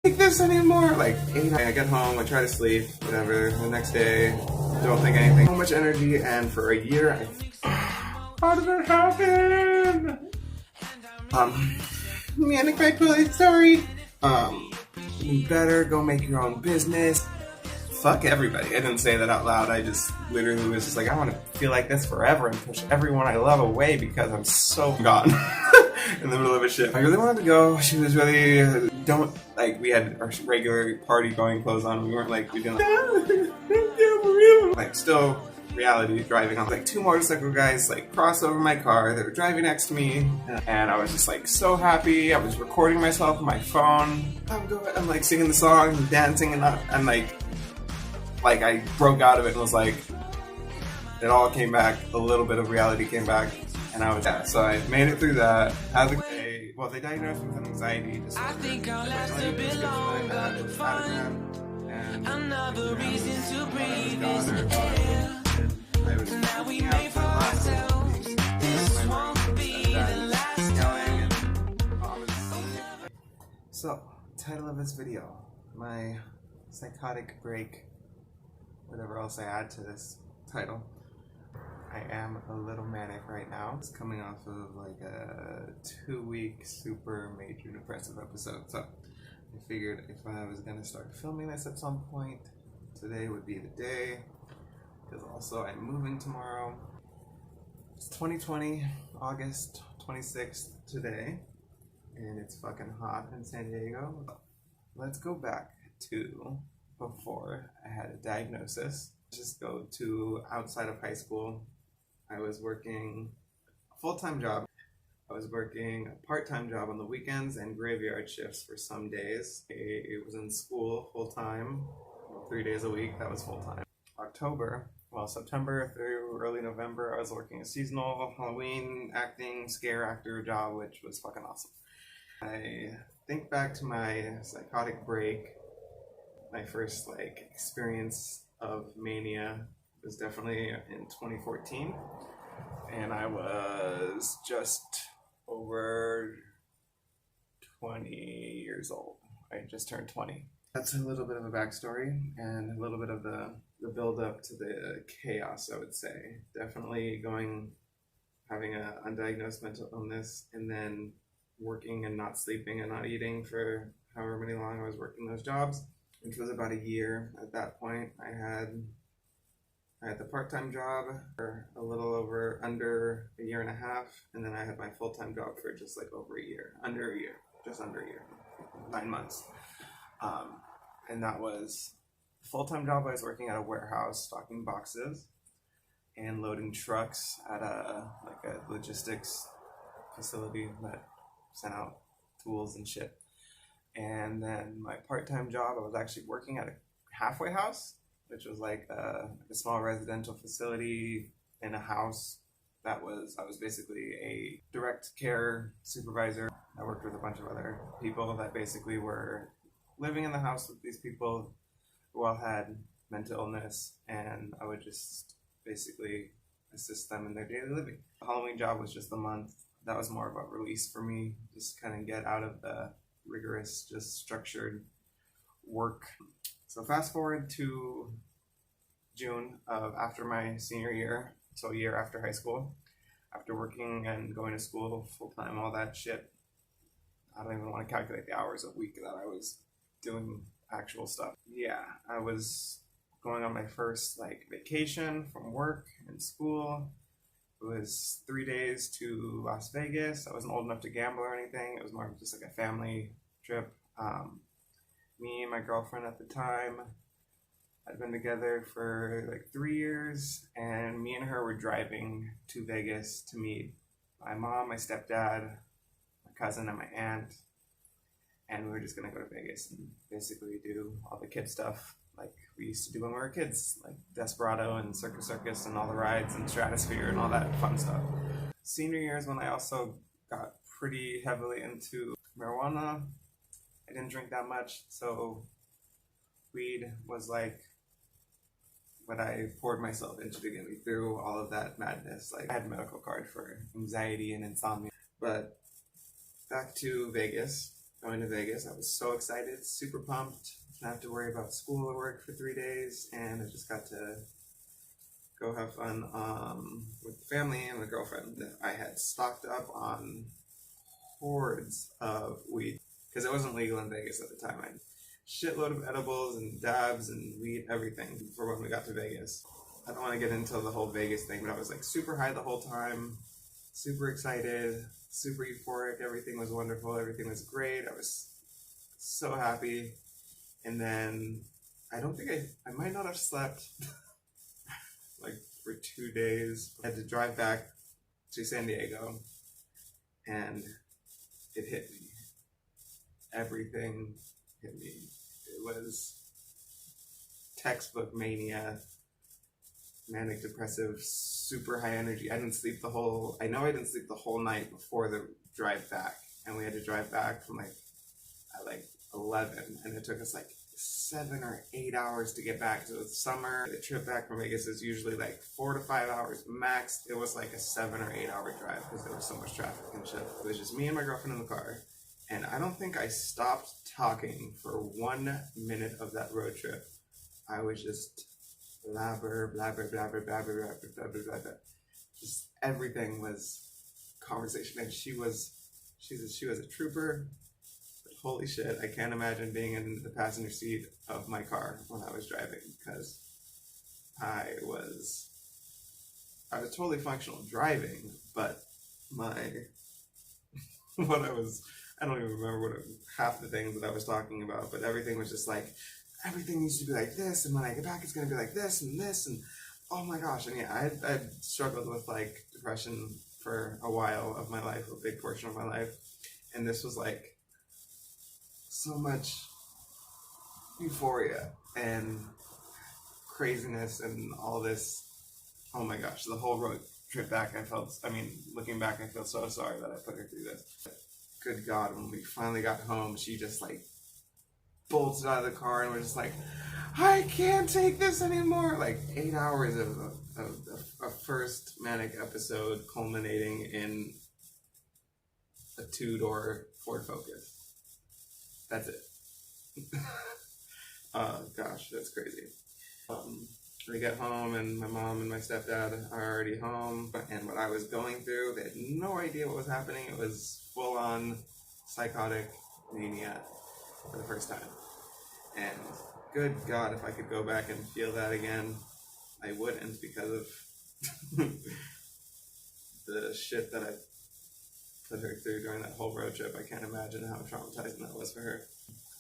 Like this anymore. Like 8 I get home, I try to sleep, whatever. The next day, don't think anything. So much energy, and for a year, how did that happen? Manic Bipolar, sorry. You better go make your own business. Fuck everybody. I didn't say that out loud. I just literally was just like, I want to feel like this forever and push everyone I love away because I'm so gone in the middle of a shit. I really wanted to go. She was really, we had our regular party going clothes on. We weren't like, we didn't like, still reality driving on. Like 2 motorcycle guys like crossed over my car. They were driving next to me and I was just like so happy. I was recording myself on my phone. I'm like singing the song and dancing and like I broke out of it and was like, it all came back, a little bit of reality came back, and I was, so I made it through that. They diagnosed me with anxiety disorder. I think I'll last a bit longer to find another reason to breathe this air. Now we made for ourselves, this won't be the last time. So, title of this video, my psychotic break. Whatever else I add to this title. I am a little manic right now. It's coming off of like a 2-week super major depressive episode. So I figured if I was gonna start filming this at some point, today would be the day. Because also I'm moving tomorrow. It's 2020, August 26th today. And it's fucking hot in San Diego. Let's go back to before I had a diagnosis. Just go to outside of high school. I was working a full-time job. I was working a part-time job on the weekends and graveyard shifts for some days. I was in school full-time, 3 days a week. That was full-time. September through early November, I was working a seasonal Halloween acting scare actor job, which was fucking awesome. I think back to my psychotic break. My first experience of mania was definitely in 2014, and I was just over 20 years old. I just turned 20. That's a little bit of a backstory and a little bit of the build up to the chaos, I would say. Definitely having an undiagnosed mental illness and then working and not sleeping and not eating for however many long I was working those jobs, which was about a year at that point. I had the part-time job for a little over under a year and a half, and then I had my full-time job for just over a year, just under a year, 9 months. And that was a full-time job. I was working at a warehouse, stocking boxes and loading trucks at a logistics facility that sent out tools and shit. And then my part-time job, I was actually working at a halfway house, which was a small residential facility in a house I was basically a direct care supervisor. I worked with a bunch of other people that basically were living in the house with these people who all had mental illness, and I would just basically assist them in their daily living. The Halloween job was just a month. That was more of a release for me, just kind of get out of the rigorous, just structured work. So fast forward to June of after my senior year, so a year after high school, after working and going to school full-time, all that shit. I don't even want to calculate the hours a week that I was doing actual stuff. Yeah, I was going on my first vacation from work and school. It was 3 days to Las Vegas. I wasn't old enough to gamble or anything. It was more of just a family trip. Me and my girlfriend at the time had been together for 3 years, and me and her were driving to Vegas to meet my mom, my stepdad, my cousin, and my aunt. And we were just gonna go to Vegas and basically do all the kid stuff like we used to do when we were kids, like Desperado and Circus and all the rides and Stratosphere and all that fun stuff. Senior year is when I also got pretty heavily into marijuana. I didn't drink that much, so weed was what I poured myself into to get me through all of that madness. I had a medical card for anxiety and insomnia. But back to Vegas. going to Vegas. I was so excited, super pumped. Didn't have to worry about school or work for 3 days, and I just got to go have fun with the family and my girlfriend. I had stocked up on hordes of weed because it wasn't legal in Vegas at the time. I had a shitload of edibles and dabs and weed, everything for when we got to Vegas. I don't want to get into the whole Vegas thing, but I was like super high the whole time, super excited, super euphoric. Everything was wonderful. Everything was great. I was so happy. And then I don't think I might not have slept like for 2 days. I had to drive back to San Diego and it hit me. Everything hit me. It was textbook mania, manic depressive, super high energy. I know I didn't sleep the whole night before the drive back. And we had to drive back from at 11, and it took us 7 or 8 hours to get back. So it was summer. The trip back from Vegas is usually 4 to 5 hours max. It was a 7 or 8 hour drive because there was so much traffic and shit. It was just me and my girlfriend in the car, and I don't think I stopped talking for 1 minute of that road trip. I was just blabber, blabber, blabber, blabber, blabber, blabber, blabber. Just everything was conversation, and she was a trooper. Holy shit, I can't imagine being in the passenger seat of my car when I was driving, because I was totally functional driving, but I don't even remember half the things that I was talking about, but everything was just everything needs to be like this, and when I get back it's going to be like this, and oh my gosh. And yeah, I'd struggled with depression for a while of my life, a big portion of my life, and this was so much euphoria and craziness and all this. Oh my gosh, the whole road trip back, looking back, I feel so sorry that I put her through this. Good God, when we finally got home, she just bolted out of the car and was just I can't take this anymore. 8 hours of a first manic episode culminating in a 2-door Ford Focus. That's it. Oh gosh, that's crazy. We get home and my mom and my stepdad are already home, and what I was going through, they had no idea what was happening. It was full-on psychotic mania for the first time. And good God, if I could go back and feel that again, I wouldn't, because of the shit that I put her through during that whole road trip. I can't imagine how traumatizing that was for her.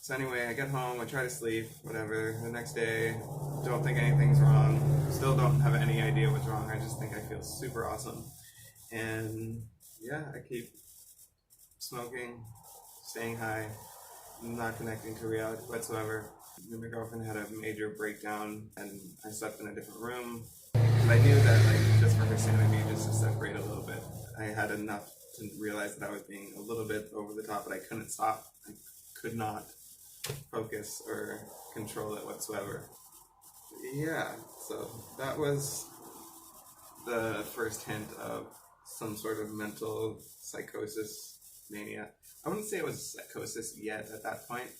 So anyway, I get home, I try to sleep, whatever. The next day, don't think anything's wrong. Still don't have any idea what's wrong. I just think I feel super awesome. And yeah, I keep smoking, staying high, not connecting to reality whatsoever. Me and my girlfriend had a major breakdown, and I slept in a different room. Because I knew that, just for her sanity, just to separate a little bit. I had enough to realize that I was being a little bit over the top, but I couldn't stop. I could not focus or control it whatsoever. Yeah, so that was the first hint of some sort of mental psychosis mania. I wouldn't say it was psychosis yet at that point,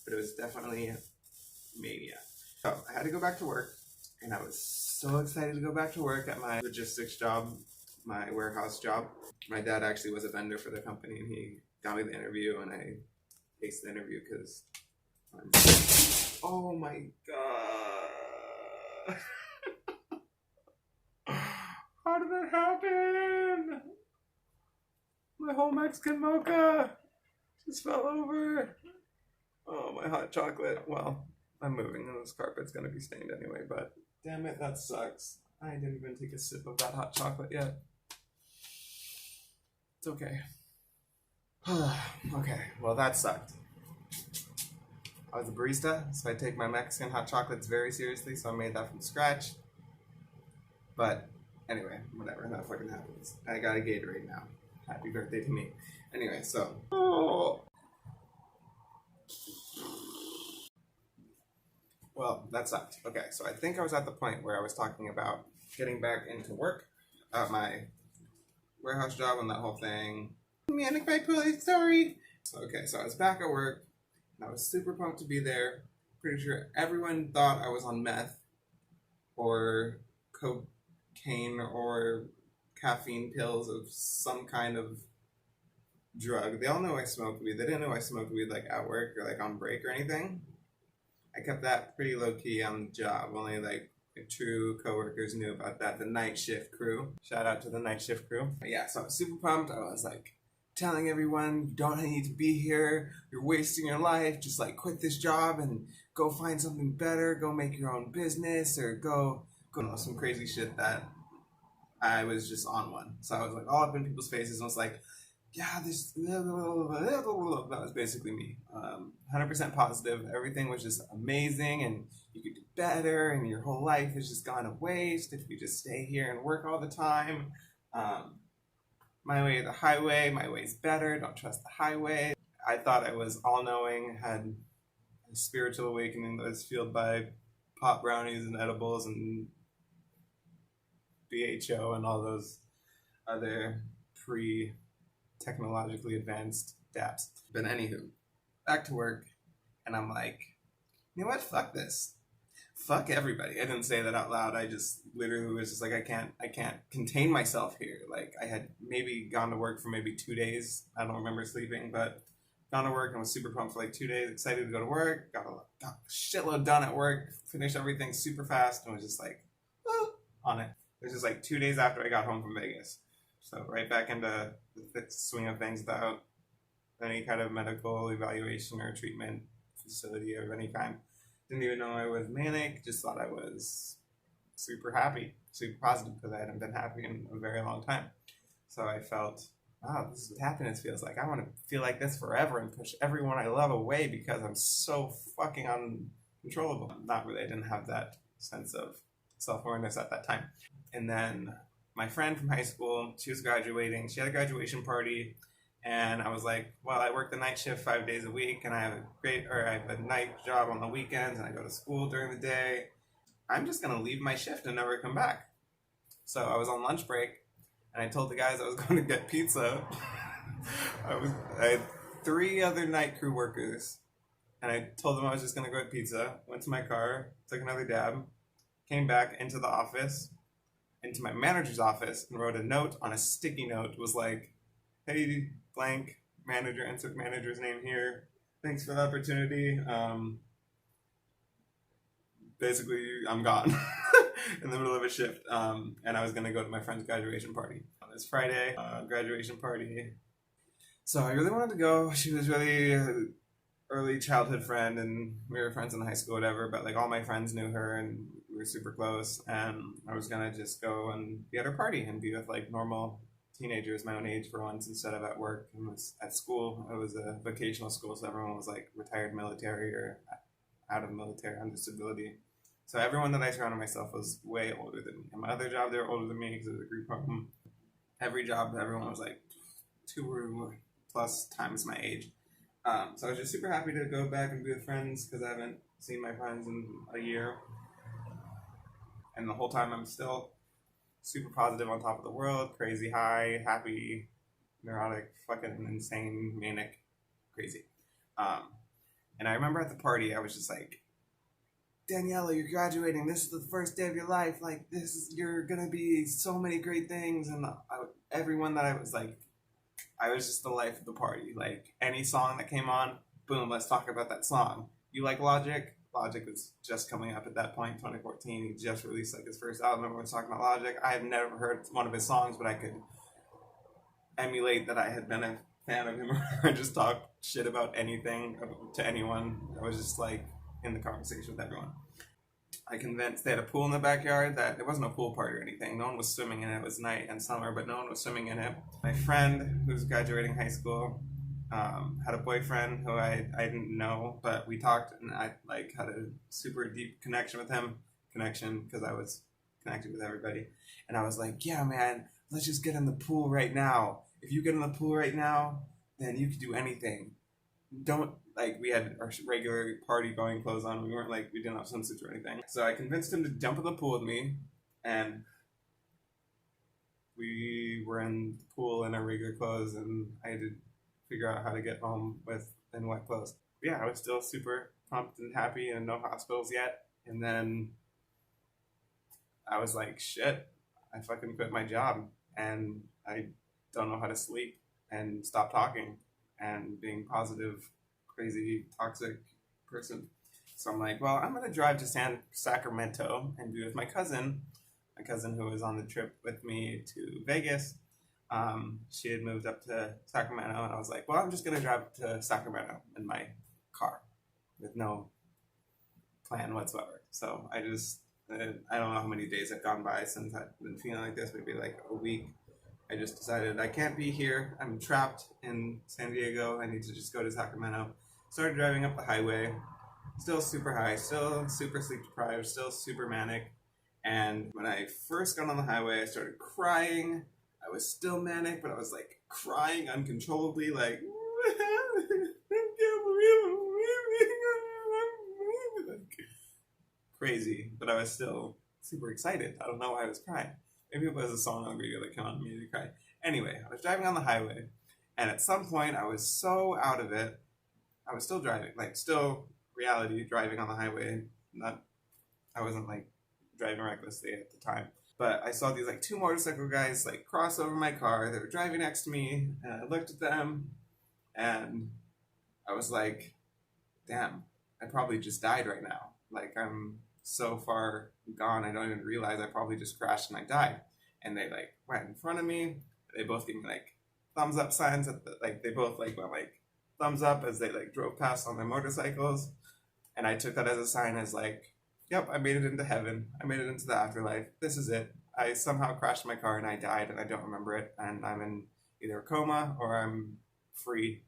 but it was definitely mania. So I had to go back to work, and I was so excited to go back to work at my logistics job, my warehouse job. My dad actually was a vendor for the company, and he got me the interview, and I aced the interview because oh my God. How did that happen? My whole Mexican mocha just fell over. Oh, my hot chocolate. Well, I'm moving and this carpet's gonna be stained anyway, but damn it, that sucks. I didn't even take a sip of that hot chocolate yet. It's okay. Okay, well that sucked. I was a barista, so I take my Mexican hot chocolates very seriously, so I made that from scratch. But anyway, whatever, that fucking happens. I got a Gatorade now. Happy birthday to me. Anyway, so. Oh. Well, that sucked. Okay, so I think I was at the point where I was talking about getting back into work at my warehouse job and that whole thing. Manic bipolar story. Okay, so I was back at work, and I was super pumped to be there. Pretty sure everyone thought I was on meth or cocaine or caffeine pills of some kind of drug. They all know I smoked weed. They didn't know I smoked weed like at work or like on break or anything. I kept that pretty low key on the job. Only like true coworkers knew about that. The night shift crew. Shout out to the night shift crew. But yeah, so I was super pumped. I was like telling everyone, you don't need to be here. You're wasting your life. Just like quit this job and go find something better. Go make your own business or go some crazy shit that I was just on one. So I was like all up in people's faces and was like, yeah, this that was basically me. 100% positive. Everything was just amazing, and you could do better, and your whole life has just gone to waste if you just stay here and work all the time. My way or the highway. My way's better. Don't trust the highway. I thought I was all knowing, had a spiritual awakening that was fueled by pot brownies and edibles and BHO and all those other technologically advanced dApps. But anywho, back to work, and I'm like, you know what? Fuck this. Fuck everybody. I didn't say that out loud. I just literally was just like, I can't contain myself here. Like I had maybe gone to work for maybe 2 days. I don't remember sleeping, but gone to work and was super pumped for like 2 days. Excited to go to work. Got a shitload done at work. Finished everything super fast and was just like, on it. It was just like 2 days after I got home from Vegas. So right back into the thick swing of things without any kind of medical evaluation or treatment facility of any kind. Didn't even know I was manic, just thought I was super happy, super positive because I hadn't been happy in a very long time. So I felt, wow, this is what happiness feels like. I want to feel like this forever and push everyone I love away because I'm so fucking uncontrollable. Not really, I didn't have that sense of self-awareness at that time. And then my friend from high school, she was graduating. She had a graduation party, and I was like, well, I work the night shift 5 days a week, and I have a night job on the weekends, and I go to school during the day. I'm just gonna leave my shift and never come back. So I was on lunch break, and I told the guys I was going to get pizza. I had 3 other night crew workers, and I told them I was just gonna go get pizza. Went to my car, took another dab, came back into the office, into my manager's office, and wrote a note on a sticky note. It was like, hey, blank manager, insert manager's name here. Thanks for the opportunity. Basically, I'm gone in the middle of a shift. And I was going to go to my friend's graduation party. It's Friday, graduation party. So I really wanted to go. She was really an early childhood friend, and we were friends in high school, whatever, but like all my friends knew her, and we were super close, and I was going to just go and be at her party and be with like normal teenagers my own age for once instead of at work. And was at school. It was a vocational school, so everyone was like retired military or out of military on disability. So everyone that I surrounded myself was way older than me. In my other job, they were older than me because it was a group home. Every job, everyone was like 2 or plus times my age. So I was just super happy to go back and be with friends because I haven't seen my friends in a year. And the whole time I'm still super positive, on top of the world, crazy high, happy, neurotic, fucking insane, manic, crazy. And I remember at the party, I was just like, Daniela, you're graduating. This is the first day of your life. Like, you're gonna be so many great things. And everyone that I was like, I was just the life of the party. Like, any song that came on, boom, let's talk about that song. You like Logic? Logic was just coming up at that point, 2014. He just released like his first album. Everyone's talking about Logic. I had never heard one of his songs, but I could emulate that I had been a fan of him or just talk shit about anything to anyone. I was just like in the conversation with everyone. I convinced, they had a pool in the backyard that there wasn't a pool party or anything. No one was swimming in it. It was night and summer, but no one was swimming in it. My friend who's graduating high school had a boyfriend who I didn't know, but we talked, and I like had a super deep connection with him. Because I was connected with everybody. And I was like, yeah, man, let's just get in the pool right now. If you get in the pool right now, then you can do anything. Don't, like, we had our regular party going clothes on. We weren't like, we didn't have swimsuits or anything. So I convinced him to jump in the pool with me, and we were in the pool in our regular clothes, and I had to figure out how to get home with in wet clothes. But yeah, I was still super pumped and happy and no hospitals yet. And then I was like, shit, I fucking quit my job and I don't know how to sleep and stop talking and being positive, crazy, toxic person. So I'm like, well, I'm gonna drive to Sacramento and be with my cousin who was on the trip with me to Vegas. She had moved up to Sacramento, and I was like, well, I'm just gonna drive to Sacramento in my car with no plan whatsoever. So I don't know how many days have gone by since I've been feeling like this, maybe like a week. I just decided I can't be here. I'm trapped in San Diego. I need to just go to Sacramento. Started driving up the highway, still super high, still super sleep deprived, still super manic. And when I first got on the highway, I started crying. I was still manic, but I was like crying uncontrollably, like, crazy, but I was still super excited. I don't know why I was crying. Maybe it was a song on the radio that came on me to cry. Anyway, I was driving on the highway, and at some point I was so out of it. I was still driving, like still reality driving on the highway. I wasn't like driving recklessly at the time. But I saw these like two motorcycle guys like cross over my car. They were driving next to me, and I looked at them, and I was like, damn, I probably just died right now. Like I'm so far gone, I don't even realize I probably just crashed and I died. And they like went in front of me. They both gave me like thumbs up signs like they both like went like thumbs up as they like drove past on their motorcycles. And I took that as a sign as like, yep, I made it into heaven. I made it into the afterlife. This is it. I somehow crashed my car and I died and I don't remember it. And I'm in either a coma or I'm free.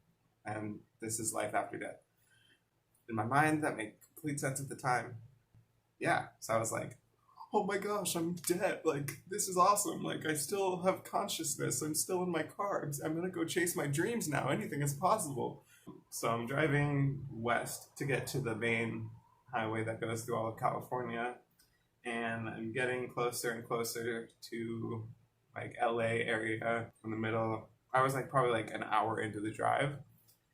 And this is life after death. In my mind, that made complete sense at the time. Yeah, so I was like, oh my gosh, I'm dead. Like, this is awesome. Like, I still have consciousness. I'm still in my car. I'm gonna go chase my dreams now. Anything is possible. So I'm driving west to get to the main highway that goes through all of California. And I'm getting closer and closer to like LA area in the middle. I was like probably like an hour into the drive.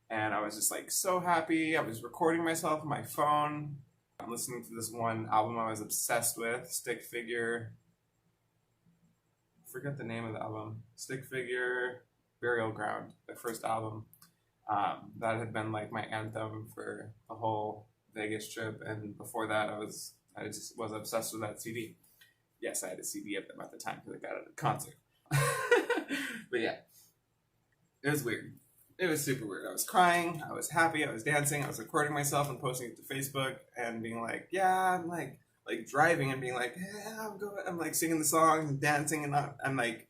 And I was just like so happy. I was recording myself on my phone. I'm listening to this one album I was obsessed with, Stick Figure. I forget the name of the album. Stick Figure, Burial Ground, the first album. That had been like my anthem for the whole Vegas trip, and before that, I just was obsessed with that CD. Yes, I had a CD of them at the time because I got it at a concert. But yeah, it was weird. It was super weird. I was crying, I was happy, I was dancing, I was recording myself and posting it to Facebook and being like, yeah, I'm like driving and being like, yeah, I'm like singing the songs and dancing and I'm like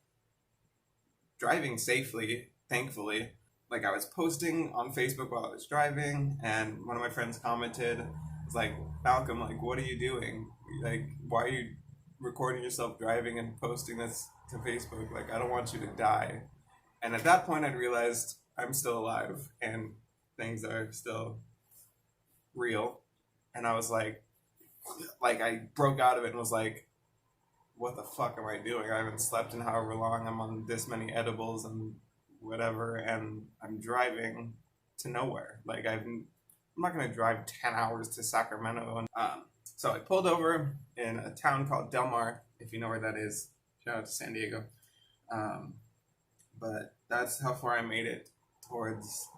driving safely, thankfully. Like I was posting on Facebook while I was driving and one of my friends commented, was like, Malcolm, like, what are you doing? Like, why are you recording yourself driving and posting this to Facebook? Like, I don't want you to die. And at that point, I realized I'm still alive and things are still real. And I was like I broke out of it and was like, what the fuck am I doing? I haven't slept in however long. I'm on this many edibles and whatever. And I'm driving to nowhere. Like I'm not going to drive 10 hours to Sacramento. And, so I pulled over in a town called Del Mar, if you know where that is. Shout out to San Diego. But that's how far I made it towards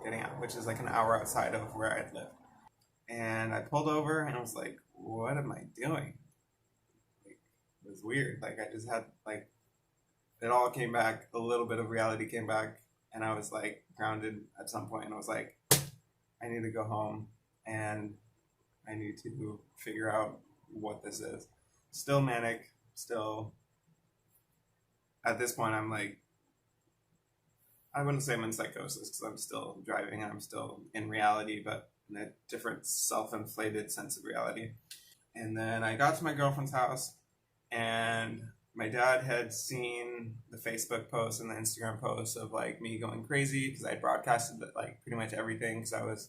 getting out, which is like an hour outside of where I'd lived. And I pulled over and I was like, what am I doing? Like, it was weird. Like I just had like, it all came back, a little bit of reality came back, and I was like grounded at some point and I was like, I need to go home and I need to figure out what this is. Still manic, still, at this point I'm like, I wouldn't say I'm in psychosis because I'm still driving and I'm still in reality, but in a different self-inflated sense of reality. And then I got to my girlfriend's house and my dad had seen the Facebook post and the Instagram post of like me going crazy because I broadcasted like pretty much everything because I was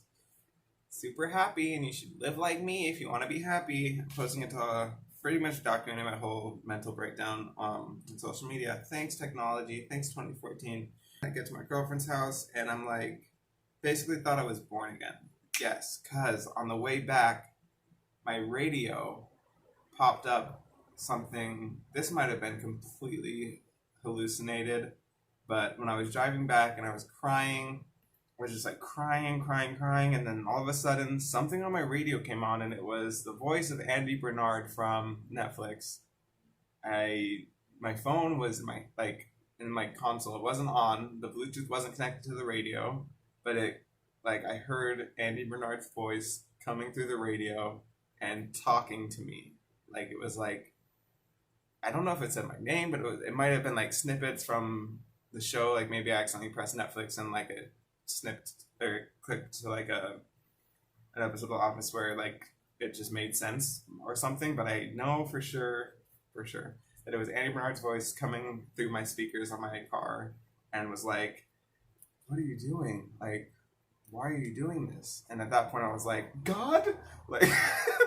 super happy and you should live like me if you want to be happy. I'm posting it to pretty much documenting my whole mental breakdown on social media. Thanks technology, thanks 2014. I get to my girlfriend's house and I'm like, basically thought I was born again. Yes, because on the way back, my radio popped up something. This might have been completely hallucinated, but when I was driving back and I was crying, I was just like crying, and then all of a sudden something on my radio came on, and it was the voice of Andy Bernard from Netflix. My phone was in my console. It wasn't on. The Bluetooth wasn't connected to the radio, but I heard Andy Bernard's voice coming through the radio and talking to me. Like it was like, I don't know if it said my name, but it might have been like snippets from the show. Like maybe I accidentally pressed Netflix and like it snipped or clicked to like an episode of The Office where like it just made sense or something. But I know for sure that it was Andy Bernard's voice coming through my speakers on my car and was like, "What are you doing? Like, why are you doing this?" And at that point I was like, God? Like,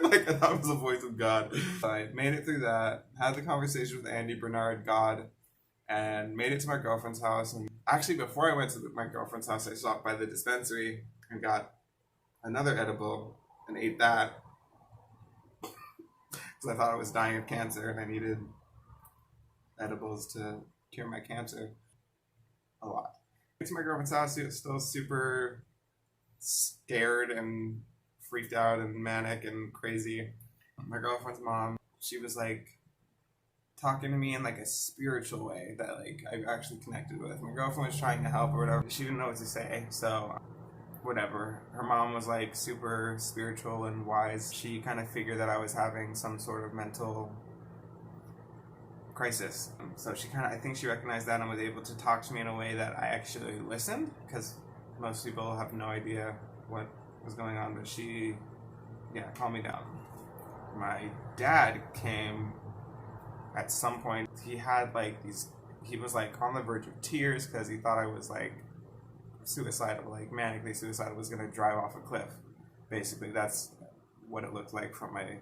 like that was the voice of God. I made it through that, had the conversation with Andy Bernard, God, and made it to my girlfriend's house. And actually, before I went to my girlfriend's house, I stopped by the dispensary and got another edible and ate that because I thought I was dying of cancer and I needed edibles to cure my cancer a lot. Went to my girlfriend's house. She was still super scared and freaked out and manic and crazy. My girlfriend's mom, she was like talking to me in like a spiritual way that like I actually connected with. My girlfriend was trying to help or whatever. She didn't know what to say, so whatever. Her mom was like super spiritual and wise. She kind of figured that I was having some sort of mental crisis. So I think she recognized that and was able to talk to me in a way that I actually listened, because most people have no idea what was going on, but she, calmed me down. My dad came at some point. He had he was like on the verge of tears because he thought I was like suicidal, like manically suicidal, was going to drive off a cliff. Basically, that's what it looked like from my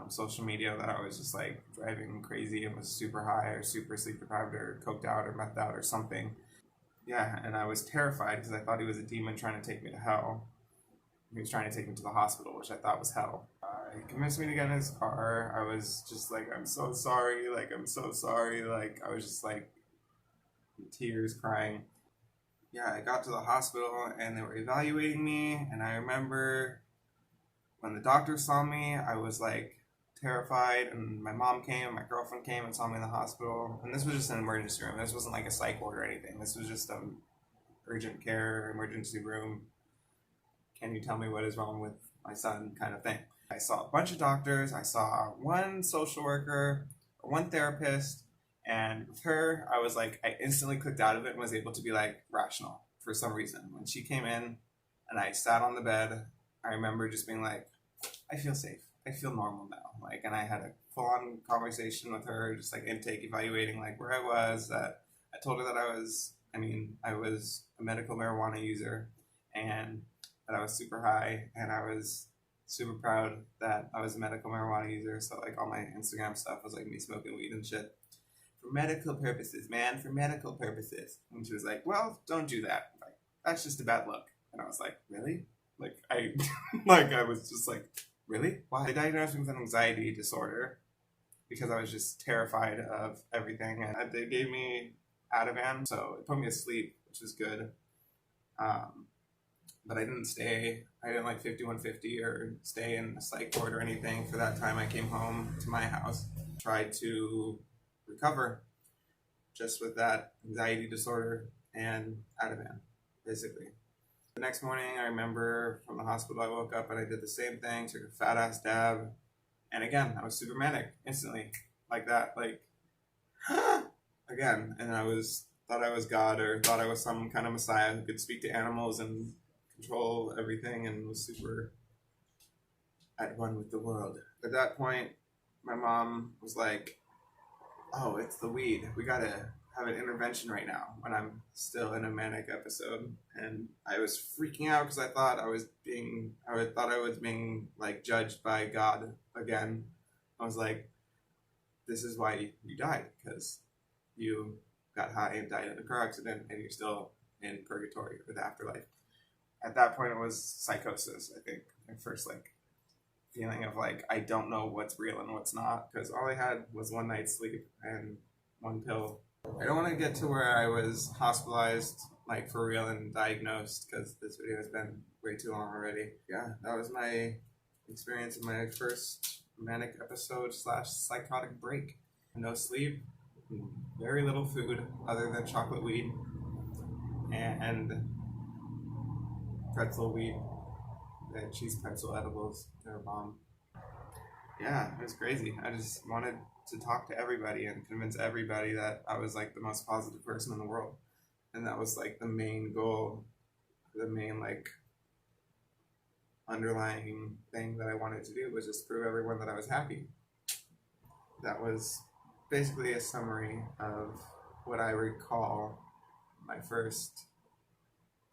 social media, that I was just like driving crazy and was super high or super sleep deprived or coked out or methed out or something. Yeah, and I was terrified because I thought he was a demon trying to take me to hell. He was trying to take me to the hospital, which I thought was hell. He convinced me to get in his car. I was just like, I'm so sorry. Like, I'm so sorry. Like, I was just like in tears, crying. Yeah, I got to the hospital and they were evaluating me. And I remember when the doctor saw me, I was like terrified. And my mom came, my girlfriend came and saw me in the hospital. And this was just an emergency room. This wasn't like a psych ward or anything. This was just an urgent care emergency room. Can you tell me what is wrong with my son kind of thing? I saw a bunch of doctors. I saw one social worker, one therapist, and with her, I was like, I instantly clicked out of it and was able to be like rational for some reason. When she came in and I sat on the bed, I remember just being like, I feel safe. I feel normal now. Like, and I had a full-on conversation with her, just like intake evaluating like where I was. That I told her that I was a medical marijuana user and that I was super high, and I was super proud that I was a medical marijuana user. So like all my Instagram stuff was like me smoking weed and shit. For medical purposes, man, for medical purposes. And she was like, well, don't do that. Like, that's just a bad look. And I was like, really? Like I was just like, really? Why? They diagnosed me with an anxiety disorder because I was just terrified of everything. And they gave me Ativan, so it put me to sleep, which was good. But I didn't like 5150 or stay in a psych ward or anything for that time. I came home to my house, tried to recover just with that anxiety disorder and Ativan, basically. The next morning, I remember from the hospital, I woke up and I did the same thing, took a fat ass dab. And again, I was super manic instantly, like that, like, again. And thought I was God, or thought I was some kind of messiah who could speak to animals and control everything and was super at one with the world. At that point, my mom was like, oh, it's the weed. We gotta have an intervention right now, when I'm still in a manic episode. And I was freaking out because I thought I was being like judged by God again. I was like, this is why you died, because you got high and died in a car accident, and you're still in purgatory or the afterlife. At that point, it was psychosis, I think. My first, like, feeling of, like, I don't know what's real and what's not, because all I had was one night's sleep and one pill. I don't want to get to where I was hospitalized, like, for real and diagnosed, because this video has been way too long already. Yeah, that was my experience in my first manic episode / psychotic break. No sleep, very little food other than chocolate weed and pretzel weed. The cheese pretzel edibles, they're a bomb. Yeah, it was crazy. I just wanted to talk to everybody and convince everybody that I was like the most positive person in the world. And that was like the main goal, the main like underlying thing that I wanted to do, was just prove everyone that I was happy. That was basically a summary of what I recall my first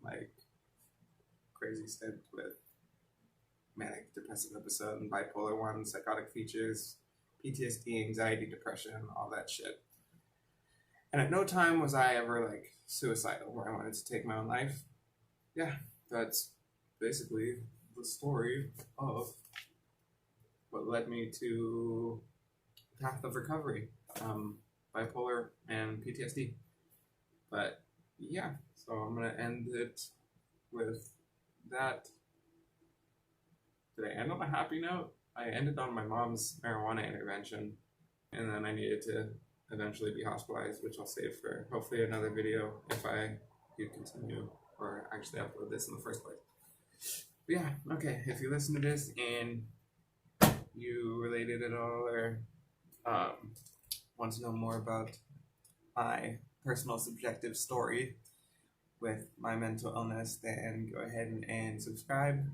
like crazy stint with manic depressive episode and bipolar 1, psychotic features, PTSD, anxiety, depression, all that shit. And at no time was I ever like suicidal where I wanted to take my own life. Yeah, that's basically the story of what led me to path of recovery, bipolar and PTSD. But yeah, so I'm gonna end it with that. Did I end on a happy note? I ended on my mom's marijuana intervention, and then I needed to eventually be hospitalized, which I'll save for hopefully another video if I could continue or actually upload this in the first place. But yeah, okay, if you listen to this and you related at all or want to know more about my personal subjective story with my mental illness, then go ahead and subscribe.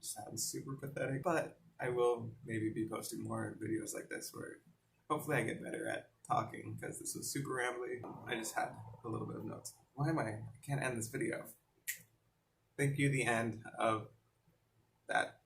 Sounds super pathetic, but I will maybe be posting more videos like this where hopefully I get better at talking, because this was super rambly. I just had a little bit of notes. Why am I can't end this video. Thank you, the end of that